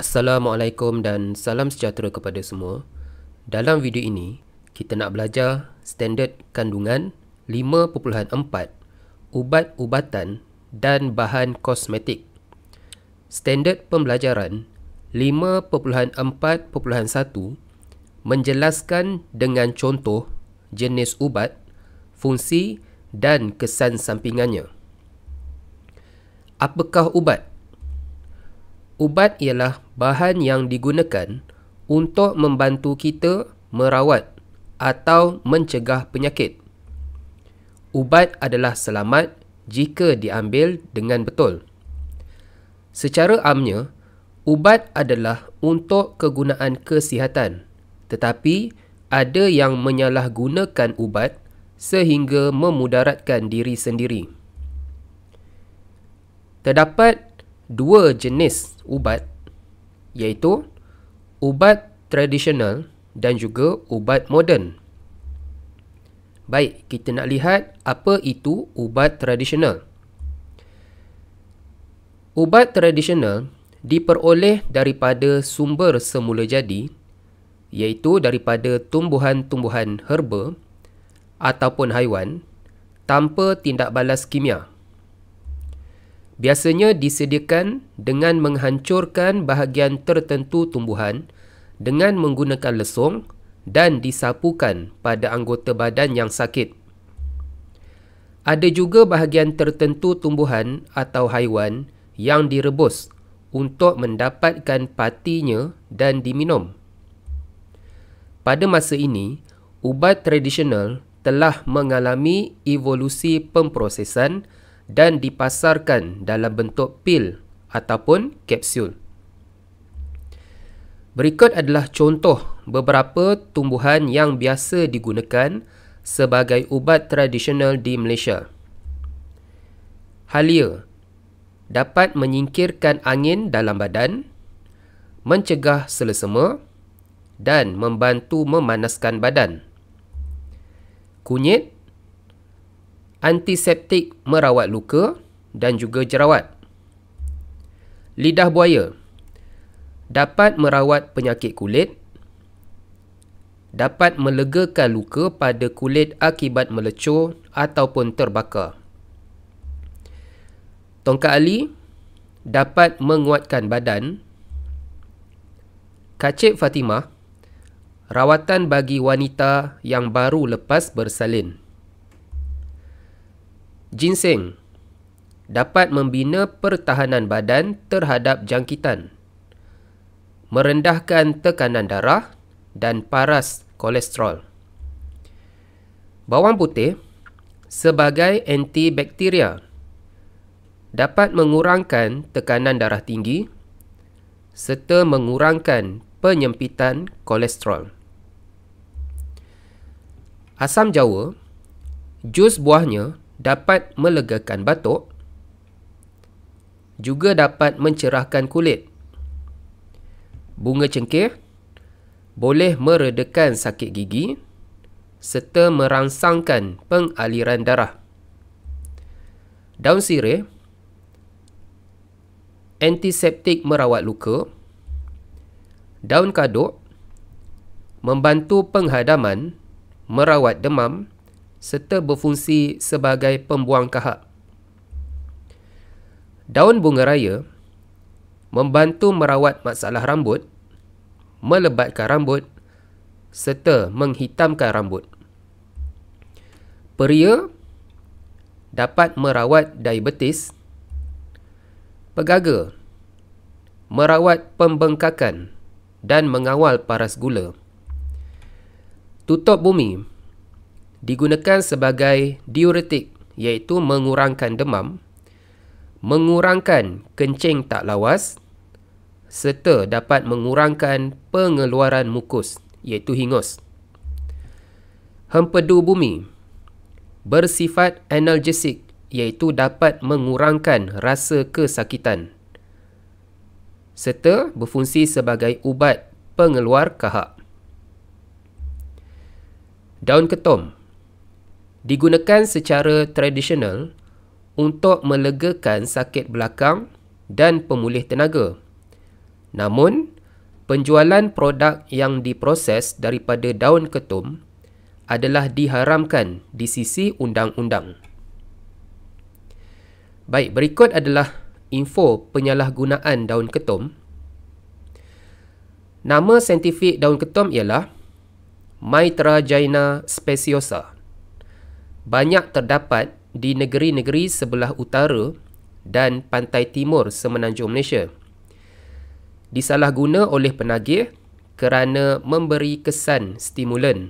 Assalamualaikum dan salam sejahtera kepada semua. Dalam video ini, kita nak belajar standard kandungan 5.4 ubat-ubatan dan bahan kosmetik. Standard pembelajaran 5.4.1 menjelaskan dengan contoh jenis ubat, fungsi dan kesan sampingannya. Apakah ubat? Ubat ialah bahan yang digunakan untuk membantu kita merawat atau mencegah penyakit. Ubat adalah selamat jika diambil dengan betul. Secara amnya, ubat adalah untuk kegunaan kesihatan, tetapi ada yang menyalahgunakan ubat sehingga memudaratkan diri sendiri. Terdapat dua jenis ubat, iaitu ubat tradisional dan juga ubat moden. Baik, kita nak lihat apa itu ubat tradisional. Ubat tradisional diperoleh daripada sumber semula jadi, iaitu daripada tumbuhan-tumbuhan herba ataupun haiwan tanpa tindak balas kimia. Biasanya disediakan dengan menghancurkan bahagian tertentu tumbuhan dengan menggunakan lesung dan disapukan pada anggota badan yang sakit. Ada juga bahagian tertentu tumbuhan atau haiwan yang direbus untuk mendapatkan patinya dan diminum. Pada masa ini, ubat tradisional telah mengalami evolusi pemprosesan dan dipasarkan dalam bentuk pil ataupun kapsul. Berikut adalah contoh beberapa tumbuhan yang biasa digunakan sebagai ubat tradisional di Malaysia. Halia dapat menyingkirkan angin dalam badan, mencegah selesema dan membantu memanaskan badan. Kunyit antiseptik merawat luka dan juga jerawat. Lidah buaya dapat merawat penyakit kulit, dapat melegakan luka pada kulit akibat melecur ataupun terbakar. Tongkat ali dapat menguatkan badan. Kacip Fatimah, rawatan bagi wanita yang baru lepas bersalin. Ginseng dapat membina pertahanan badan terhadap jangkitan, merendahkan tekanan darah dan paras kolesterol. Bawang putih sebagai antibakteria dapat mengurangkan tekanan darah tinggi serta mengurangkan penyempitan kolesterol. Asam jawa, jus buahnya dapat melegakan batuk, juga dapat mencerahkan kulit. Bunga cengkeh boleh meredakan sakit gigi serta merangsangkan pengaliran darah. Daun sirih antiseptik merawat luka. Daun kaduk membantu penghadaman, merawat demam serta berfungsi sebagai pembuang kahak. Daun bunga raya membantu merawat masalah rambut, melebatkan rambut serta menghitamkan rambut. Peria dapat merawat diabetes. Pegaga merawat pembengkakan dan mengawal paras gula. Tutup bumi digunakan sebagai diuretik, iaitu mengurangkan demam, mengurangkan kencing tak lawas serta dapat mengurangkan pengeluaran mukus, iaitu hingus. Hempedu bumi bersifat analgesik, iaitu dapat mengurangkan rasa kesakitan serta berfungsi sebagai ubat pengeluar kahak. Daun ketum digunakan secara tradisional untuk melegakan sakit belakang dan pemulih tenaga. Namun, penjualan produk yang diproses daripada daun ketum adalah diharamkan di sisi undang-undang. Baik, berikut adalah info penyalahgunaan daun ketum. Nama saintifik daun ketum ialah Mitragyna speciosa. Banyak terdapat di negeri-negeri sebelah utara dan pantai timur semenanjung Malaysia. Disalahguna oleh penagih kerana memberi kesan stimulan,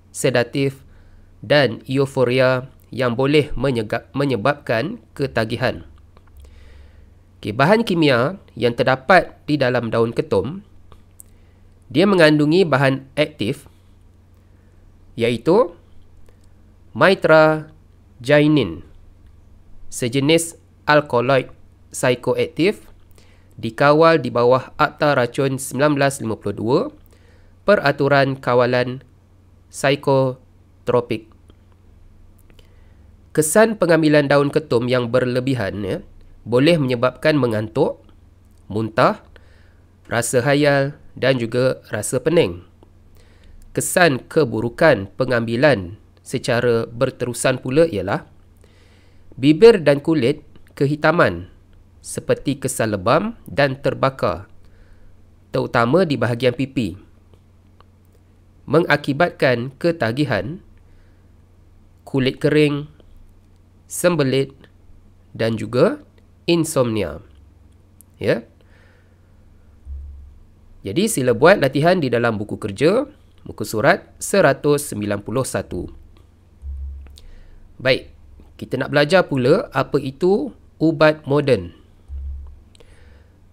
sedatif dan euforia yang boleh menyebabkan ketagihan. Bahan kimia yang terdapat di dalam daun ketum, dia mengandungi bahan aktif iaitu mitragynine, sejenis alkaloid psikoaktif, dikawal di bawah Akta Racun 1952, Peraturan Kawalan Psikotropik. Kesan pengambilan daun ketum yang berlebihan boleh menyebabkan mengantuk, muntah, rasa hayal dan juga rasa pening. Kesan keburukan pengambilan secara berterusan pula ialah bibir dan kulit kehitaman seperti kesal lebam dan terbakar, terutama di bahagian pipi, mengakibatkan ketagihan, kulit kering, sembelit dan juga insomnia. Ya. Jadi sila buat latihan di dalam buku kerja, muka surat 191. Baik, kita nak belajar pula apa itu ubat moden.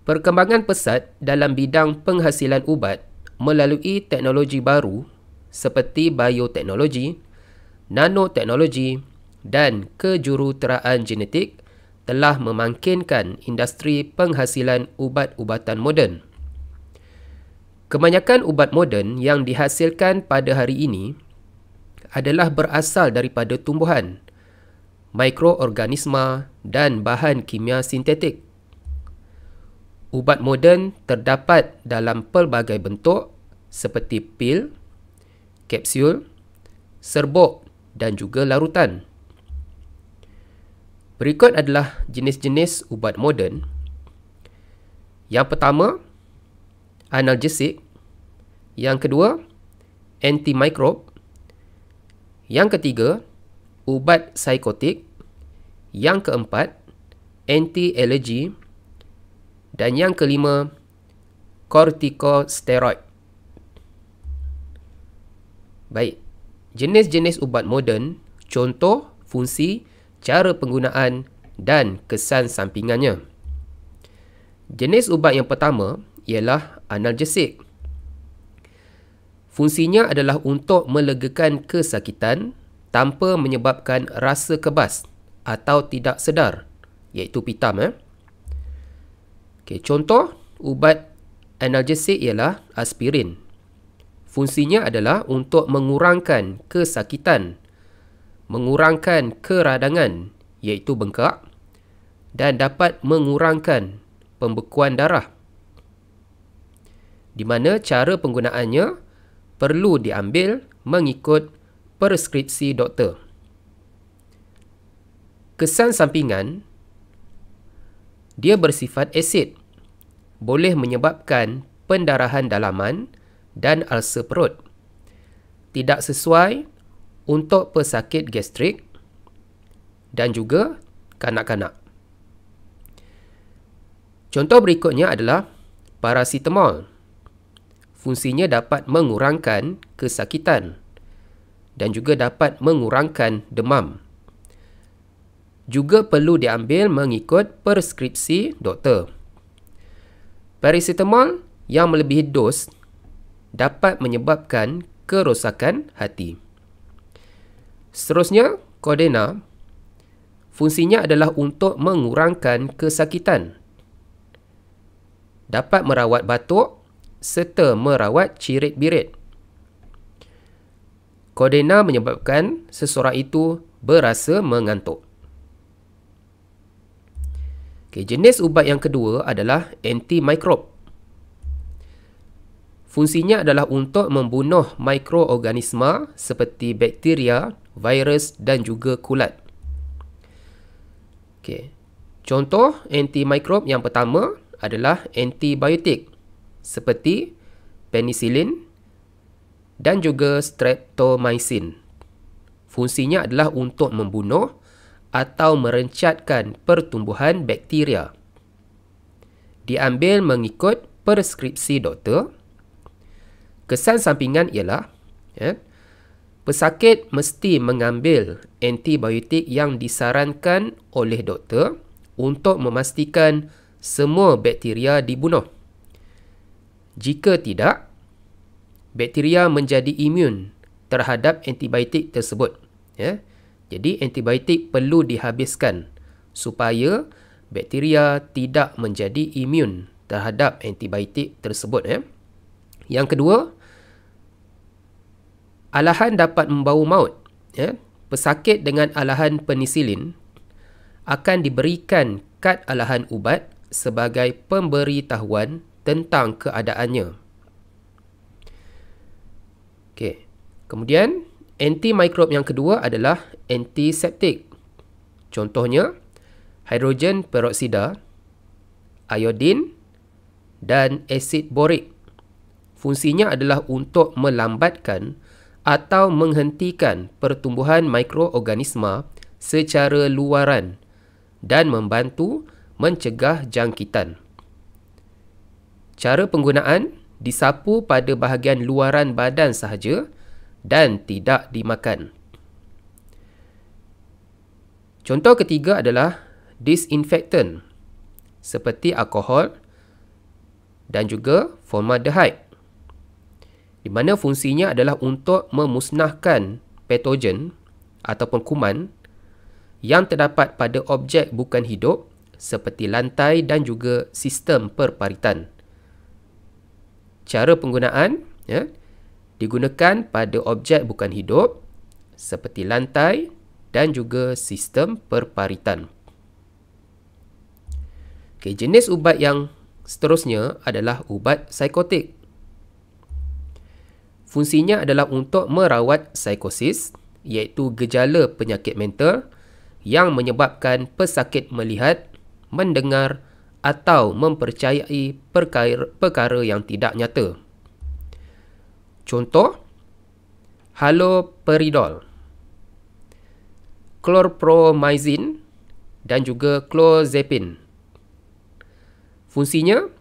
Perkembangan pesat dalam bidang penghasilan ubat melalui teknologi baru seperti bioteknologi, nanoteknologi dan kejuruteraan genetik telah memangkinkan industri penghasilan ubat-ubatan moden. Kebanyakan ubat moden yang dihasilkan pada hari ini adalah berasal daripada tumbuhan, mikroorganisma dan bahan kimia sintetik. Ubat moden terdapat dalam pelbagai bentuk seperti pil, kapsul, serbuk dan juga larutan. Berikut adalah jenis-jenis ubat moden. Yang pertama, analgesik. Yang kedua, antimikrob. Yang ketiga, ubat psikotik. Yang keempat, anti-alergi. Dan yang kelima, kortikosteroid. Baik, jenis-jenis ubat moden, contoh, fungsi, cara penggunaan dan kesan sampingannya. Jenis ubat yang pertama ialah analgesik. Fungsinya adalah untuk melegakan kesakitan tanpa menyebabkan rasa kebas atau tidak sedar, iaitu pitam. Contoh ubat analgesik ialah aspirin. Fungsinya adalah untuk mengurangkan kesakitan, mengurangkan keradangan, iaitu bengkak, dan dapat mengurangkan pembekuan darah, di mana cara penggunaannya perlu diambil mengikut preskripsi doktor. Kesan sampingan, dia bersifat asid, boleh menyebabkan pendarahan dalaman dan ulcer perut. Tidak sesuai untuk pesakit gastrik dan juga kanak-kanak. Contoh berikutnya adalah paracetamol. Fungsinya dapat mengurangkan kesakitan dan juga dapat mengurangkan demam. Juga perlu diambil mengikut preskripsi doktor. Paracetamol yang melebihi dos dapat menyebabkan kerosakan hati. Seterusnya, Codeine. Fungsinya adalah untuk mengurangkan kesakitan. Dapat merawat batuk serta merawat cirit-birit. Codeine menyebabkan seseorang itu berasa mengantuk. Jenis ubat yang kedua adalah antimikrob. Fungsinya adalah untuk membunuh mikroorganisma seperti bakteria, virus dan juga kulat. Okey. Contoh antimikrob yang pertama adalah antibiotik seperti penicillin dan juga streptomycin. Fungsinya adalah untuk membunuh atau merencatkan pertumbuhan bakteria. Diambil mengikut preskripsi doktor. Kesan sampingan ialah pesakit mesti mengambil antibiotik yang disarankan oleh doktor untuk memastikan semua bakteria dibunuh. Jika tidak, bakteria menjadi imun terhadap antibiotik tersebut. Jadi antibiotik perlu dihabiskan supaya bakteria tidak menjadi imun terhadap antibiotik tersebut. Yang kedua, alahan dapat membawa maut. Pesakit dengan alahan penisilin akan diberikan kad alahan ubat sebagai pemberitahuan tentang keadaannya. Okey. Kemudian, antimikrob yang kedua adalah antiseptik. Contohnya, hidrogen peroksida, iodin dan asid borik. Fungsinya adalah untuk melambatkan atau menghentikan pertumbuhan mikroorganisma secara luaran dan membantu mencegah jangkitan. Cara penggunaan disapu pada bahagian luaran badan sahaja dan tidak dimakan. Contoh ketiga adalah disinfektan seperti alkohol dan juga formaldehyde, di mana fungsinya adalah untuk memusnahkan patogen ataupun kuman yang terdapat pada objek bukan hidup seperti lantai dan juga sistem perparitan. Cara penggunaan digunakan pada objek bukan hidup seperti lantai dan juga sistem perparitan. Okay, jenis ubat yang seterusnya adalah ubat psikotik. Fungsinya adalah untuk merawat psikosis, iaitu gejala penyakit mental yang menyebabkan pesakit melihat, mendengar atau mempercayai perkara yang tidak nyata. Contoh, haloperidol, chlorpromazine dan juga clozapine. Fungsinya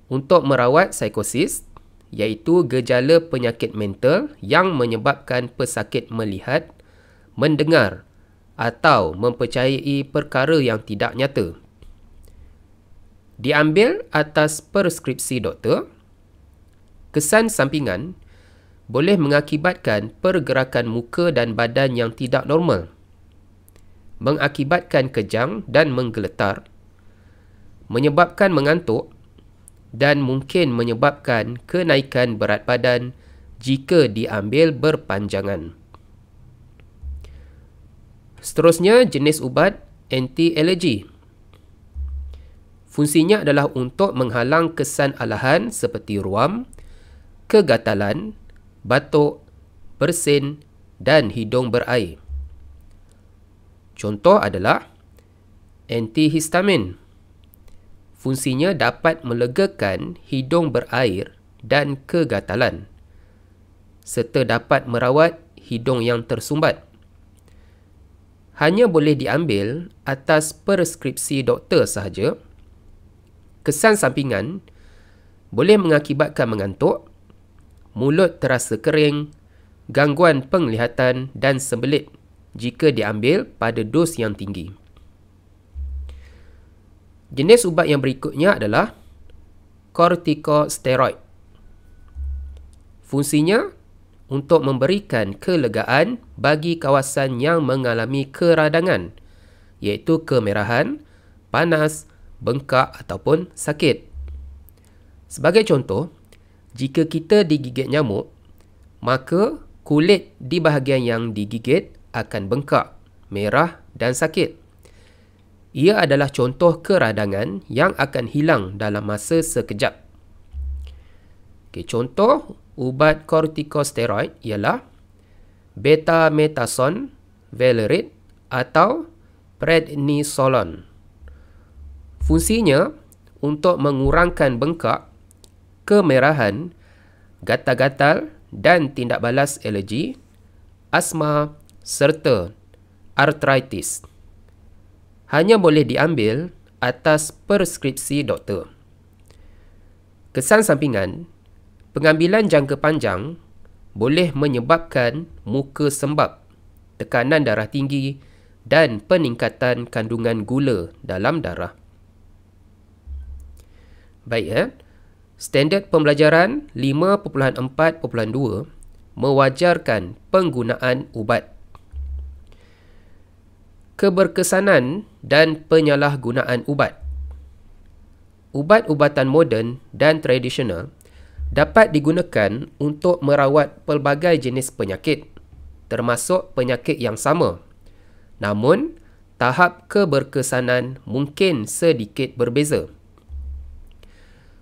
untuk merawat psikosis, iaitu gejala penyakit mental yang menyebabkan pesakit melihat, mendengar atau mempercayai perkara yang tidak nyata. Diambil atas preskripsi doktor. Kesan sampingan boleh mengakibatkan pergerakan muka dan badan yang tidak normal, mengakibatkan kejang dan menggeletar, menyebabkan mengantuk dan mungkin menyebabkan kenaikan berat badan jika diambil berpanjangan. Seterusnya, jenis ubat anti-alergi. Fungsinya adalah untuk menghalang kesan alahan seperti ruam, kegatalan, batuk, bersin dan hidung berair. Contoh adalah antihistamin. Fungsinya dapat melegakan hidung berair dan kegatalan, serta dapat merawat hidung yang tersumbat. Hanya boleh diambil atas preskripsi doktor sahaja. Kesan sampingan boleh mengakibatkan mengantuk, mulut terasa kering, gangguan penglihatan dan sembelit jika diambil pada dos yang tinggi. Jenis ubat yang berikutnya adalah kortikosteroid. Fungsinya untuk memberikan kelegaan bagi kawasan yang mengalami keradangan, iaitu kemerahan, panas, bengkak ataupun sakit. Sebagai contoh, jika kita digigit nyamuk, maka kulit di bahagian yang digigit akan bengkak, merah dan sakit. Ia adalah contoh keradangan yang akan hilang dalam masa sekejap. Okay, contoh ubat kortikosteroid ialah betamethasone valerate atau prednisolone. Fungsinya untuk mengurangkan bengkak, kemerahan, gatal-gatal dan tindak balas alergi, asma serta artritis. Hanya boleh diambil atas preskripsi doktor. Kesan sampingan, pengambilan jangka panjang boleh menyebabkan muka sembab, tekanan darah tinggi dan peningkatan kandungan gula dalam darah. Baik, Standard pembelajaran 5.4.2 mewajarkan penggunaan ubat. Keberkesanan dan penyalahgunaan ubat. Ubat-ubatan moden dan tradisional dapat digunakan untuk merawat pelbagai jenis penyakit, termasuk penyakit yang sama. Namun, tahap keberkesanan mungkin sedikit berbeza.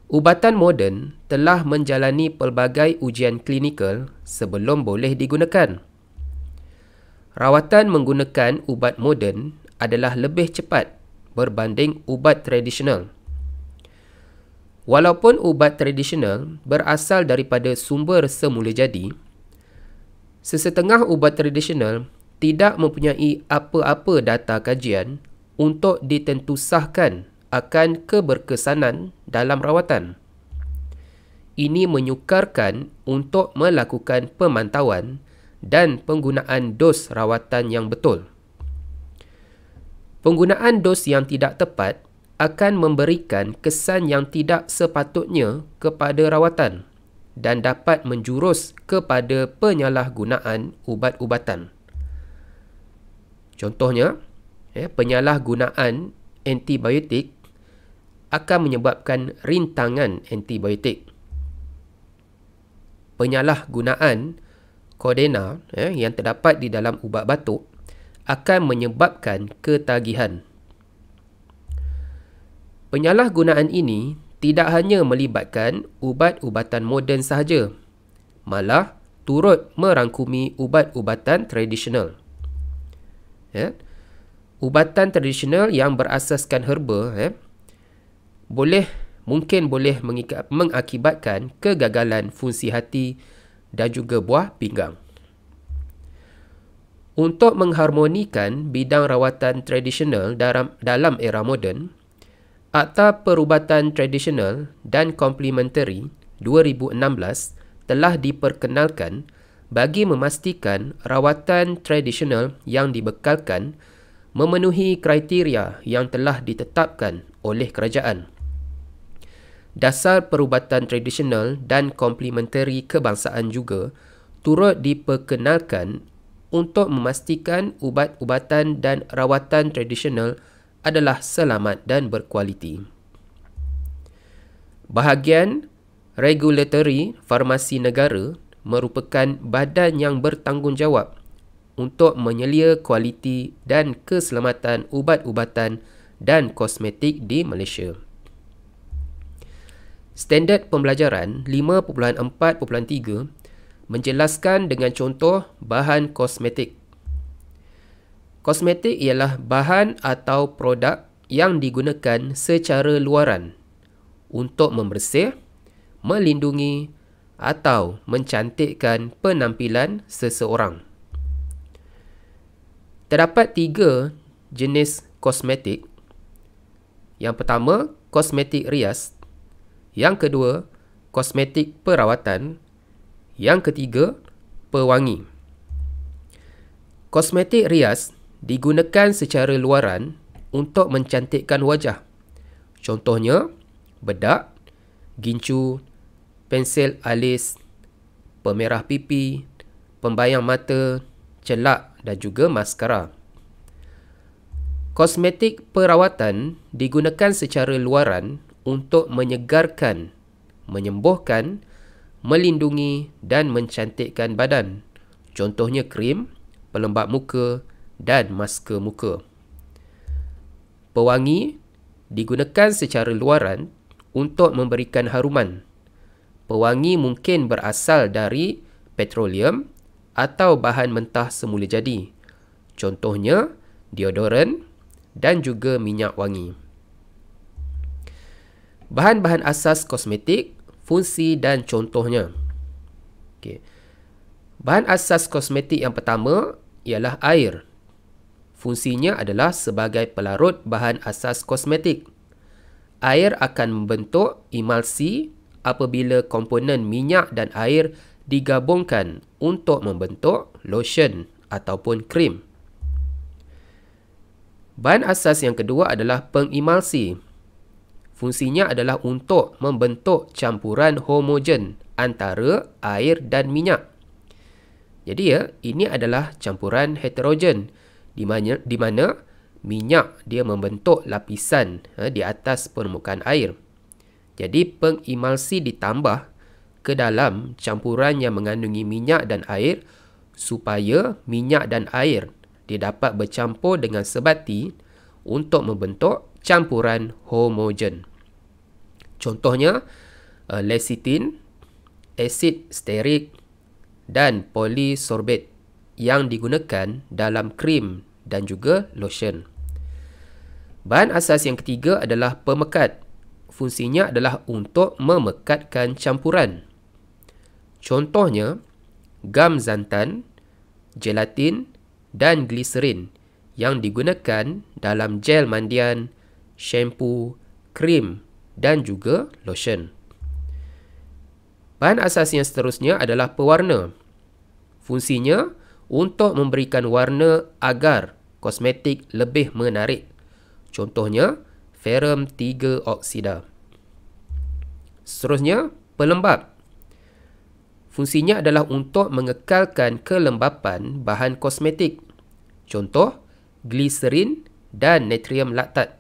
Ubatan moden telah menjalani pelbagai ujian klinikal sebelum boleh digunakan. Rawatan menggunakan ubat moden adalah lebih cepat berbanding ubat tradisional. Walaupun ubat tradisional berasal daripada sumber semula jadi, sesetengah ubat tradisional tidak mempunyai apa-apa data kajian untuk ditentusahkan akan keberkesanan dalam rawatan. Ini menyukarkan untuk melakukan pemantauan dan penggunaan dos rawatan yang betul. Penggunaan dos yang tidak tepat akan memberikan kesan yang tidak sepatutnya kepada rawatan dan dapat menjurus kepada penyalahgunaan ubat-ubatan. Contohnya, penyalahgunaan antibiotik akan menyebabkan rintangan antibiotik. Penyalahgunaan Kodena yang terdapat di dalam ubat batuk akan menyebabkan ketagihan. Penyalahgunaan ini tidak hanya melibatkan ubat-ubatan moden sahaja, malah turut merangkumi ubat-ubatan tradisional. Ubatan tradisional yang berasaskan herba mungkin boleh mengakibatkan kegagalan fungsi hati dan juga buah pinggang. Untuk mengharmonikan bidang rawatan tradisional dalam era moden, Akta Perubatan Tradisional dan Komplementari 2016 telah diperkenalkan bagi memastikan rawatan tradisional yang dibekalkan memenuhi kriteria yang telah ditetapkan oleh kerajaan. Dasar perubatan tradisional dan komplementari kebangsaan juga turut diperkenalkan untuk memastikan ubat-ubatan dan rawatan tradisional adalah selamat dan berkualiti. Bahagian Regulatory Farmasi Negara merupakan badan yang bertanggungjawab untuk menyelia kualiti dan keselamatan ubat-ubatan dan kosmetik di Malaysia. Standard pembelajaran 5.4.3 menjelaskan dengan contoh bahan kosmetik. Kosmetik ialah bahan atau produk yang digunakan secara luaran untuk membersih, melindungi atau mencantikkan penampilan seseorang. Terdapat 3 jenis kosmetik. Yang pertama, kosmetik rias. Yang kedua, kosmetik perawatan. Yang ketiga, pewangi. Kosmetik rias digunakan secara luaran untuk mencantikkan wajah. Contohnya, bedak, gincu, pensil alis, pemerah pipi, pembayang mata, celak dan juga maskara. Kosmetik perawatan digunakan secara luaran untuk menyegarkan, menyembuhkan, melindungi dan mencantikkan badan. Contohnya krim, pelembap muka dan masker muka. Pewangi digunakan secara luaran untuk memberikan haruman. pewangi mungkin berasal dari petroleum atau bahan mentah semula jadi. Contohnya, deodoran dan juga minyak wangi. Bahan-bahan asas kosmetik, fungsi dan contohnya. Okey. Bahan asas kosmetik yang pertama ialah air. Fungsinya adalah sebagai pelarut bahan asas kosmetik. Air akan membentuk emulsi apabila komponen minyak dan air digabungkan untuk membentuk lotion ataupun krim. Bahan asas yang kedua adalah pengemulsi. Fungsinya adalah untuk membentuk campuran homogen antara air dan minyak. Jadi ini adalah campuran heterogen di mana minyak dia membentuk lapisan di atas permukaan air. Jadi pengemulsi ditambah ke dalam campuran yang mengandungi minyak dan air supaya minyak dan air dia dapat bercampur dengan sebati untuk membentuk campuran homogen. Contohnya lecithin, asid stearik dan polisorbate yang digunakan dalam krim dan juga lotion. Bahan asas yang ketiga adalah pemekat. Fungsinya adalah untuk memekatkan campuran. Contohnya gam zantan, gelatin dan gliserin yang digunakan dalam gel mandian, shampoo, krim dan juga lotion. Bahan asas yang seterusnya adalah pewarna. Fungsinya untuk memberikan warna agar kosmetik lebih menarik. Contohnya ferrum 3 oksida. Seterusnya, pelembap. Fungsinya adalah untuk mengekalkan kelembapan bahan kosmetik. Contoh, gliserin dan natrium laktat.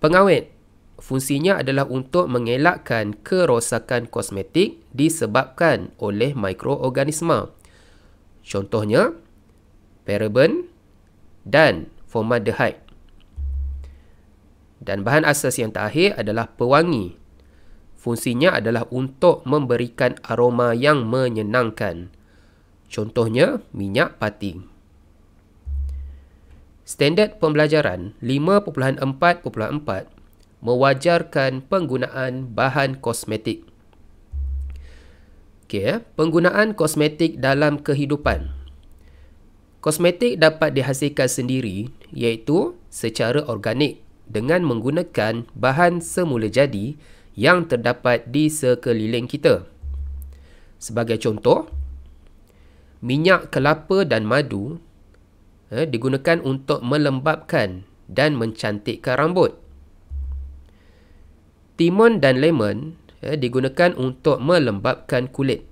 Pengawet. Fungsinya adalah untuk mengelakkan kerosakan kosmetik disebabkan oleh mikroorganisma. Contohnya, paraben dan formaldehyde. Dan bahan asas yang terakhir adalah pewangi. Fungsinya adalah untuk memberikan aroma yang menyenangkan. Contohnya, minyak pati. Standard pembelajaran 5.4.4 mewajarkan penggunaan bahan kosmetik. Penggunaan kosmetik dalam kehidupan. Kosmetik dapat dihasilkan sendiri iaitu secara organik dengan menggunakan bahan semula jadi yang terdapat di sekeliling kita. Sebagai contoh, minyak kelapa dan madu digunakan untuk melembapkan dan mencantikkan rambut. Timun dan lemon digunakan untuk melembapkan kulit.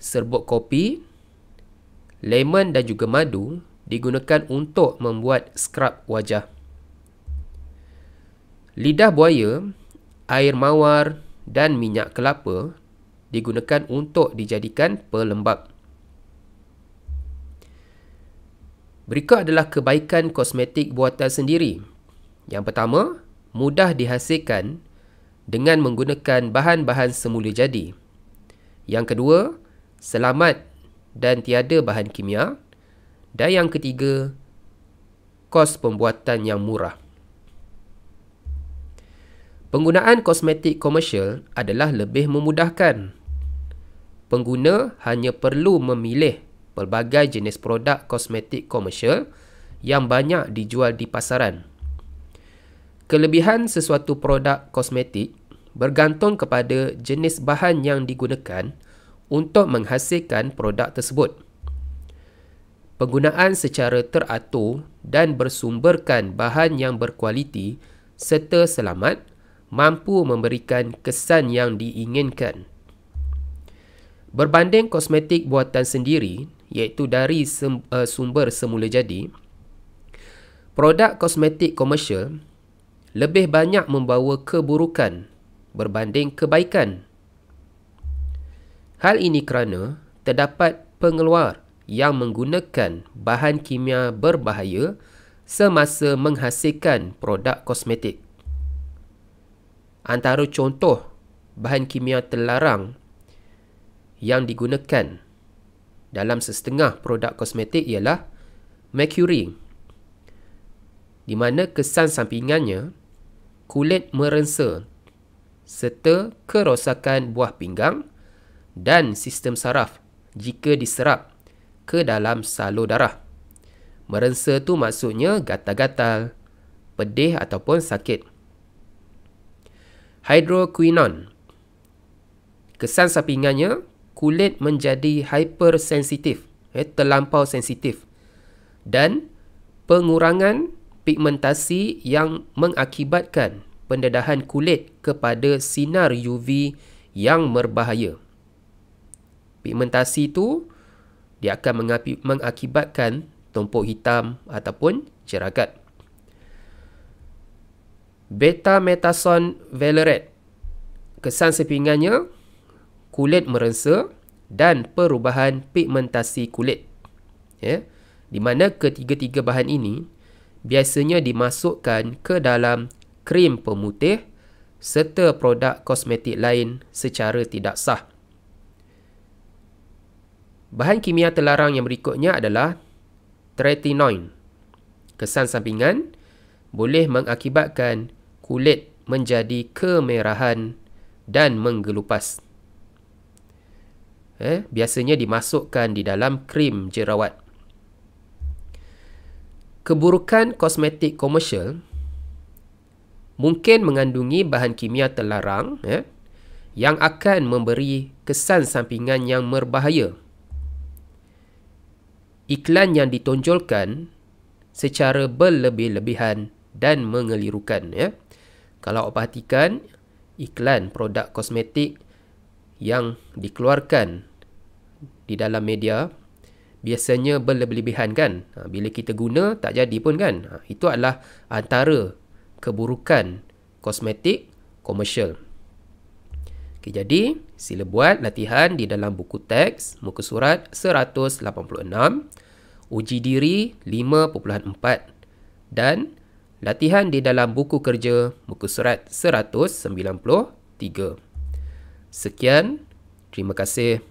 Serbuk kopi, lemon dan juga madu digunakan untuk membuat skrab wajah. Lidah buaya, air mawar dan minyak kelapa digunakan untuk dijadikan pelembap. Berikut adalah kebaikan kosmetik buatan sendiri. Yang pertama, mudah dihasilkan dengan menggunakan bahan-bahan semula jadi. Yang kedua, selamat dan tiada bahan kimia. Dan yang ketiga, kos pembuatan yang murah. Penggunaan kosmetik komersial adalah lebih memudahkan. Pengguna hanya perlu memilih pelbagai jenis produk kosmetik komersial yang banyak dijual di pasaran. Kelebihan sesuatu produk kosmetik bergantung kepada jenis bahan yang digunakan untuk menghasilkan produk tersebut. Penggunaan secara teratur dan bersumberkan bahan yang berkualiti serta selamat mampu memberikan kesan yang diinginkan. Berbanding kosmetik buatan sendiri, iaitu dari sumber semula jadi, produk kosmetik komersial lebih banyak membawa keburukan berbanding kebaikan. Hal ini kerana terdapat pengeluar yang menggunakan bahan kimia berbahaya semasa menghasilkan produk kosmetik. antara contoh bahan kimia terlarang yang digunakan dalam setengah produk kosmetik ialah mercury, di mana kesan sampingannya kulit merengsa serta kerosakan buah pinggang dan sistem saraf jika diserap ke dalam salur darah. Merengsa tu maksudnya gatal-gatal, pedih ataupun sakit. Hydroquinone, kesan sampingannya kulit menjadi hypersensitif, terlampau sensitif, dan pengurangan pigmentasi yang mengakibatkan pendedahan kulit kepada sinar UV yang berbahaya. Pigmentasi itu dia akan mengakibatkan tumpuk hitam ataupun jeragat. Beta-metazone valerate, kesan sampingannya kulit merengsa dan perubahan pigmentasi kulit. Di mana ketiga-tiga bahan ini biasanya dimasukkan ke dalam krim pemutih serta produk kosmetik lain secara tidak sah. Bahan kimia terlarang yang berikutnya adalah tretinoin. Kesan sampingan boleh mengakibatkan kulit menjadi kemerahan dan menggelupas. Biasanya dimasukkan di dalam krim jerawat. Keburukan kosmetik komersial mungkin mengandungi bahan kimia terlarang yang akan memberi kesan sampingan yang berbahaya. Iklan yang ditonjolkan secara berlebih-lebihan dan mengelirukan. Kalau awak perhatikan iklan produk kosmetik yang dikeluarkan di dalam media, biasanya berlebih-lebihan kan. Bila kita guna tak jadi pun kan. Itu adalah antara keburukan kosmetik komersial. Jadi sila buat latihan di dalam buku teks muka surat 186, uji diri 5.4 dan latihan di dalam buku kerja muka surat 193. Sekian, terima kasih.